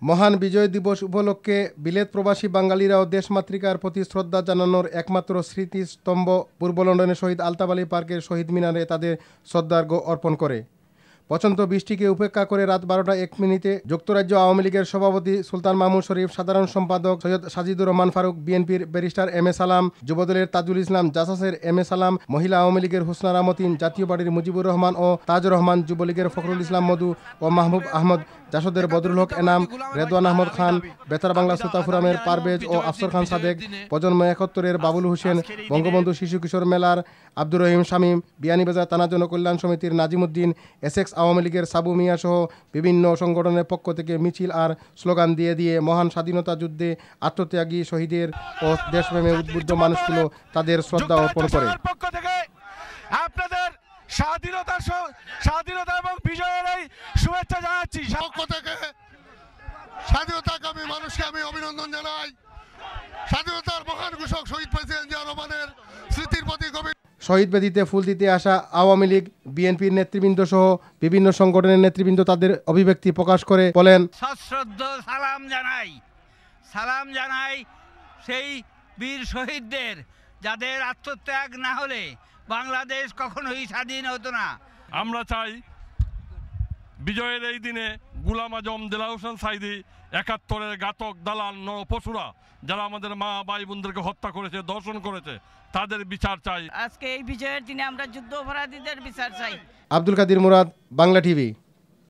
মহান বিজয় দিবস উপলক্ষে বিলেত প্রবাসী বাঙালিরাও দেশমাতৃকার প্রতি শ্রদ্ধা জানানোর একমাত্র স্মৃতিস্তম্ভ পূর্ব লন্ডনের শহীদ আলতাফ আলী পার্কের শহীদ মিনারে তাদের শ্রদ্ধার্ঘ্য অর্পণ করে। প্রচণ্ড বৃষ্টিকে উপেক্ষা করে রাত 12:01 যুক্তরাজ্য আওয়ামী লীগের সভাপতি সুলতান মাহমুদ শরীফ, সাধারণ সম্পাদক সৈয়দ সাজিদুর রহমান ফারুক, বিএনপির ব্যারিস্টার এম এ সালাম, যুবদলের তাজুল ইসলাম, জাসাসের এম এ সালাম, মহিলা আওয়ামী লীগের হুসনা রামতিন, জাতীয় পার্টির মুজিবুর রহমান ও তাজুর রহমান, যুবলীগের ফখরুল ইসলাম মধু ও মাহবুব আহমদ, জাসদের বদরুল হক এনাম, রেদওয়ান আহমদ খান, বেতার বাংলা শ্রোতা ফোরামের পারভেজ ও আফসর খান সাদেক, প্রজন্ম 71-এর বাবুল হোসেন, বঙ্গবন্ধু শিশু কিশোর মেলার আব্দুর রহিম শামীম, বিয়ানীবাজার থানা জনকল্যাণ সমিতির নাজিমুদ্দিন, এসএক্স আওয়ামী লীগের সাবু মিয়া সহ বিভিন্ন সংগঠনের পক্ষ থেকে মিছিল আর স্লোগান দিয়ে মহান স্বাধীনতা যুদ্ধে আত্মত্যাগী শহীদের ও দেশপ্রেমে উদ্বুদ্ধ মানুষগুলো তাদের শ্রদ্ধা অর্পণ করে। আপনাদের স্বাধীনতা এবং বিজয়ের এই শুভেচ্ছা জানাচ্ছি। পক্ষ থেকে স্বাধীনতাকামী মানুষকে আমি অভিনন্দন জানাই। স্বাধীনতার মহান ঘোষক শহীদ প্রেসিডেন্ট জিয়া রহমানের স্মৃতির প্রতি গভীর শহীদ বেদিতে ফুল দিতে আসা আওয়ামী লীগ, বিএনপির নেতৃবৃন্দ সহ বিভিন্ন সংগঠনের নেতৃবৃন্দ তাদের অভিব্যক্তি প্রকাশ করে বলেন, সশ্রদ্ধ সালাম জানাই সেই বীর শহীদদের, যাদের আত্মত্যাগ না হলে বাংলাদেশ কখনোই স্বাধীন হতো না। আমরা চাই বিজয়ের এই দিনে গোলাম আজম, দেলাওয়ার হোসেন সাঈদী, 71-এর ঘাতক দালাল পশুরা যারা আমাদের মা ভাই বোনদেরকে হত্যা করেছে, ধর্ষণ করেছে, তাদের বিচার চাই। আজকে এই বিজয়ের দিনে আমরা যুদ্ধ অপরাধীদের বিচার চাই। আব্দুল কাদির মুরাদ, বাংলা টিভি।